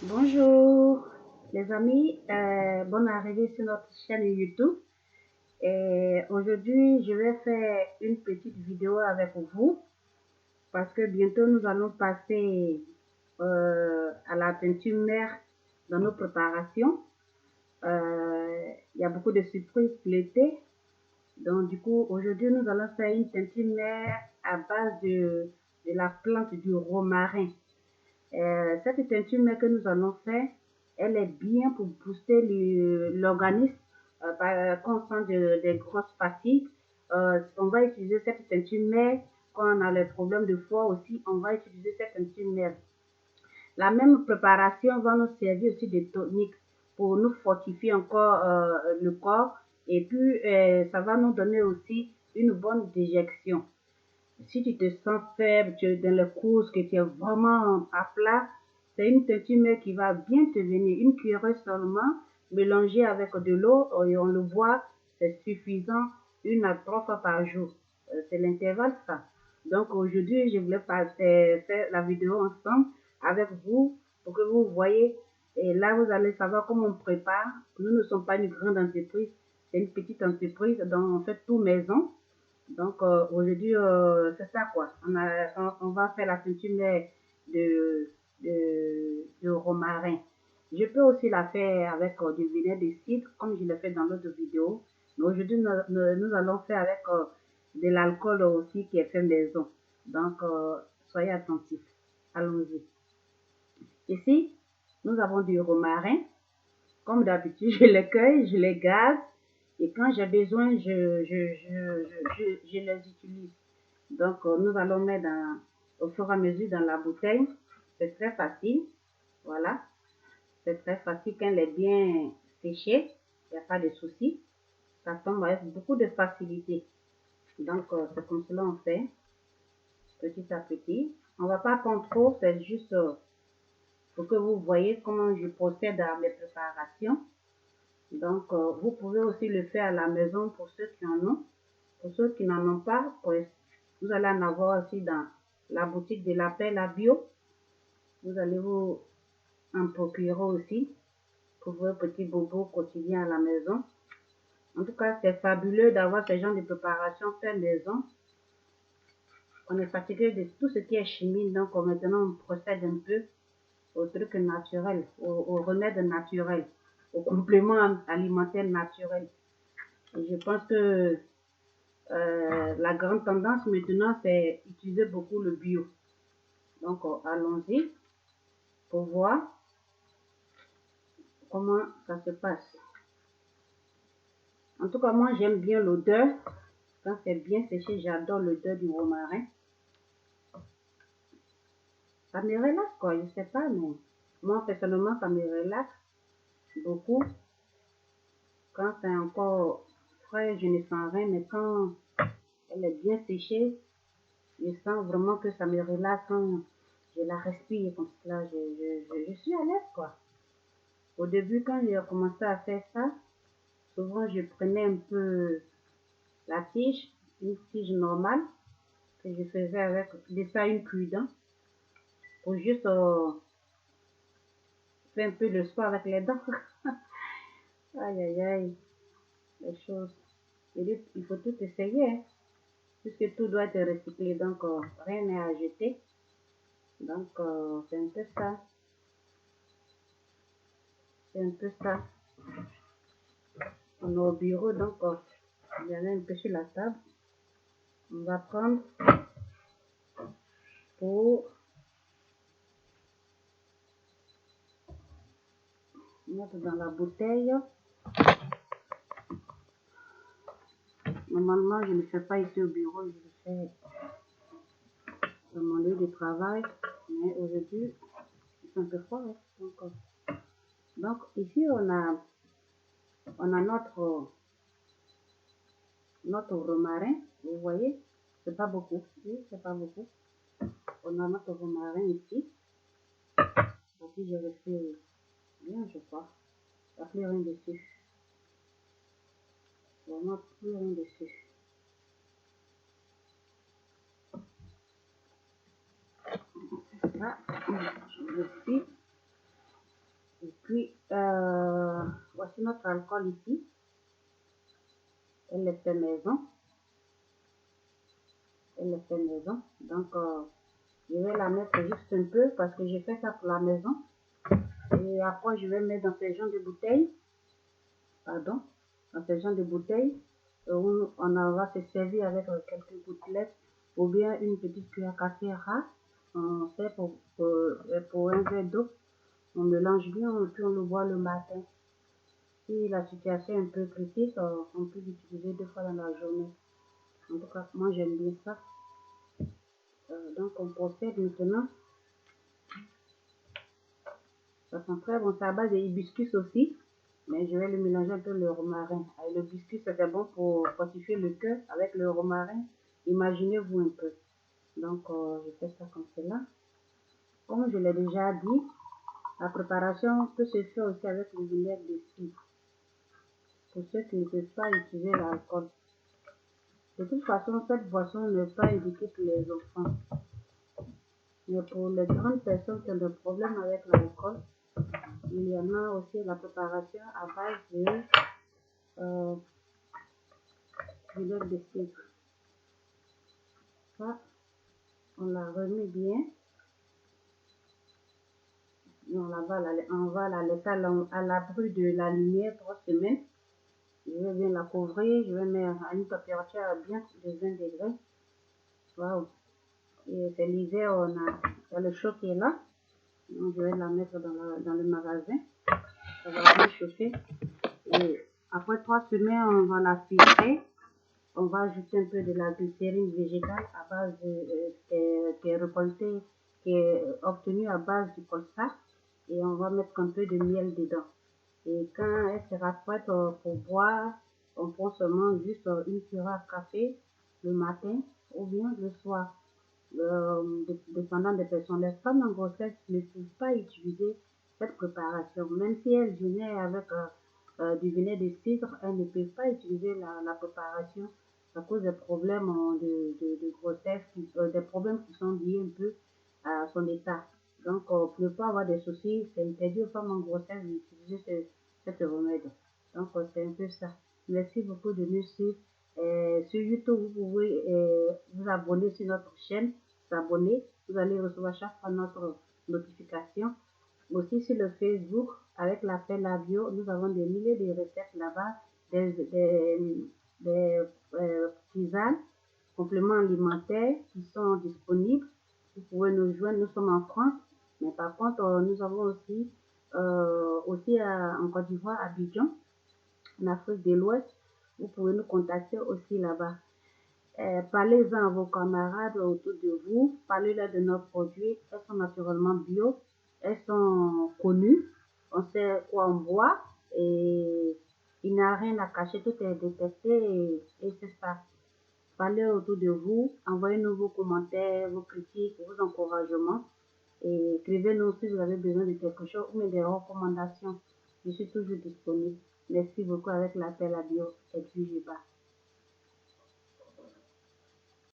Bonjour les amis, bonne arrivée sur notre chaîne YouTube. Et aujourd'hui, je vais faire une petite vidéo avec vous parce que bientôt nous allons passer à la peinture mère dans nos préparations. Il y a beaucoup de surprises pour l'été. Donc du coup, aujourd'hui, nous allons faire une peinture mère à base de la plante du romarin. Cette teinture mais que nous allons faire, elle est bien pour booster l'organisme quand on sent des grosses fatigues. On va utiliser cette teinture mère quand on a les problèmes de foie aussi. On va utiliser cette teinture mère. La même préparation va nous servir aussi de tonique pour nous fortifier encore le corps. Et puis, ça va nous donner aussi une bonne déjection. Si tu te sens faible, tu es dans les courses, que tu es vraiment à plat, c'est une teinture qui va bien te venir. Une cuillerée seulement, mélangée avec de l'eau et on le boit, c'est suffisant, 1 à 3 fois par jour. C'est l'intervalle ça. Donc aujourd'hui, je voulais faire la vidéo ensemble avec vous pour que vous voyez. Et là, vous allez savoir comment on prépare. Nous ne sommes pas une grande entreprise, c'est une petite entreprise, donc on fait tout maison. Donc aujourd'hui, c'est ça quoi. On va faire la peinture de romarin. Je peux aussi la faire avec du vinaigre de cidre, comme je l'ai fait dans l'autre vidéo. Mais aujourd'hui, nous allons faire avec de l'alcool aussi qui est fait maison. Donc, soyez attentifs. Allons-y. Ici, nous avons du romarin. Comme d'habitude, je les cueille, je les garde. Et quand j'ai besoin, je les utilise. Donc, nous allons mettre au fur et à mesure dans la bouteille. C'est très facile. Voilà. C'est très facile quand elle est bien séchée. Il n'y a pas de souci. Ça tombe avec beaucoup de facilité. Donc, c'est comme cela on fait. Petit à petit. On ne va pas prendre trop. C'est juste pour que vous voyez comment je procède à mes préparations. Donc, vous pouvez aussi le faire à la maison pour ceux qui en ont. Pour ceux qui n'en ont pas, vous allez en avoir aussi dans la boutique de la Paix, la bio. Vous allez vous en procurer aussi pour vos petits bobos quotidiens à la maison. En tout cas, c'est fabuleux d'avoir ce genre de préparation fait maison. On est fatigué de tout ce qui est chimie, donc maintenant on procède un peu au truc naturel, au remède naturel, au complément alimentaire naturel. Et je pense que la grande tendance maintenant, c'est utiliser beaucoup le bio. Donc, allons-y pour voir comment ça se passe. En tout cas, moi, j'aime bien l'odeur. Quand c'est bien séché, j'adore l'odeur du romarin. Ça me relaxe, quoi. Je sais pas, mais moi, personnellement, ça me relaxe beaucoup. Quand c'est encore frais, je ne sens rien, mais quand elle est bien séchée, je sens vraiment que ça me relaxe quand je la respire comme cela. Je suis à l'aise, quoi. Au début, quand j'ai commencé à faire ça, souvent je prenais un peu la tige, une tige normale, que je faisais avec de ça une cuillère pour juste faire un peu de soin avec les dents. Aïe aïe aïe, les choses. Il faut tout essayer, hein, puisque tout doit être recyclé, donc rien n'est à jeter. Donc c'est un peu ça. C'est un peu ça. On est au bureau, donc il y en a un peu sur la table. On va prendre pour mettre dans la bouteille. Normalement, je ne fais pas ici au bureau, je le fais dans mon lieu de travail. Mais aujourd'hui, c'est un peu froid. Hein, donc ici, on a notre romarin. Vous voyez, c'est pas beaucoup. Oui, c'est pas beaucoup. On a notre romarin ici. Ici, je le fais bien, je crois. Il n'y a plus rien dessus. Vraiment plus rien dessus. Là, je le suis. Et puis, voici notre alcool ici. Elle est fait maison. Elle est fait maison. Donc, je vais la mettre juste un peu parce que j'ai fait ça pour la maison. Et après, je vais mettre dans ce genre de bouteille. Pardon. Dans ce genre de bouteille où on va se servir avec quelques gouttelettes ou bien une petite cuillère à café rare. On fait pour un verre d'eau. On mélange bien et puis on le boit le matin. Si la situation est un peu critique, on peut l'utiliser 2 fois dans la journée. En tout cas, moi j'aime bien ça. Donc on procède maintenant. Ça sent très bon. C'est à base de hibiscus aussi. Mais je vais le mélanger un peu le romarin. Et le hibiscus, c'est bon pour fortifier le cœur avec le romarin. Imaginez-vous un peu. Donc je fais ça comme cela. Comme je l'ai déjà dit, la préparation peut se faire aussi avec le vinaigre de cidre. Pour ceux qui ne peuvent pas utiliser l'alcool. De toute façon, cette boisson n'est pas indiquée pour les enfants. Mais pour les grandes personnes qui ont des problèmes avec l'alcool, il y en a aussi la préparation à base de vinaigre de cidre. Ça, on la remet bien. Et on va la laisser à l'abri de la lumière 3 semaines. Je vais bien la couvrir. Je vais mettre à une température bien de 20 degrés. Waouh! Et c'est l'hiver, on a le chaud qui est là. Donc, je vais la mettre dans le magasin. Ça va bien chauffer. Et après 3 semaines, on va la filtrer. On va ajouter un peu de la glycérine végétale à base qui est récoltée, qui est obtenue à base du colza. Et on va mettre un peu de miel dedans. Et quand elle sera prête pour boire, on prend seulement juste une cuillère à café le matin ou bien le soir. Dépendant des personnes. Les femmes en grossesse ne peuvent pas utiliser cette préparation. Même si elles venaient avec du vinaigre de cidre, elles ne peuvent pas utiliser la préparation à cause des problèmes de grossesse, des problèmes qui sont liés un peu à son état. Donc, pour ne pas avoir des soucis, c'est interdit aux femmes en grossesse d'utiliser cette remède. Donc, c'est un peu ça. Merci beaucoup de nous suivre. Sur YouTube, vous pouvez vous abonner sur notre chaîne, s'abonner. Vous allez recevoir chaque fois notre notification. Aussi sur le Facebook, avec l'appel à bio, nous avons des milliers de recettes là-bas, des tisanes, compléments alimentaires qui sont disponibles. Vous pouvez nous joindre, nous sommes en France, mais par contre, nous avons aussi, en Côte d'Ivoire, à Abidjan, en Afrique de l'Ouest. Vous pouvez nous contacter aussi là-bas. Parlez-en à vos camarades autour de vous. Parlez-leur de nos produits. Elles sont naturellement bio. Elles sont connues. On sait quoi on boit. Et il n'y a rien à cacher. Tout est détecté et c'est ça. Parlez autour de vous. Envoyez-nous vos commentaires, vos critiques, vos encouragements. Et écrivez-nous si vous avez besoin de quelque chose ou des recommandations. Je suis toujours disponible. Merci beaucoup avec l'appel à bio. Et puis je bats.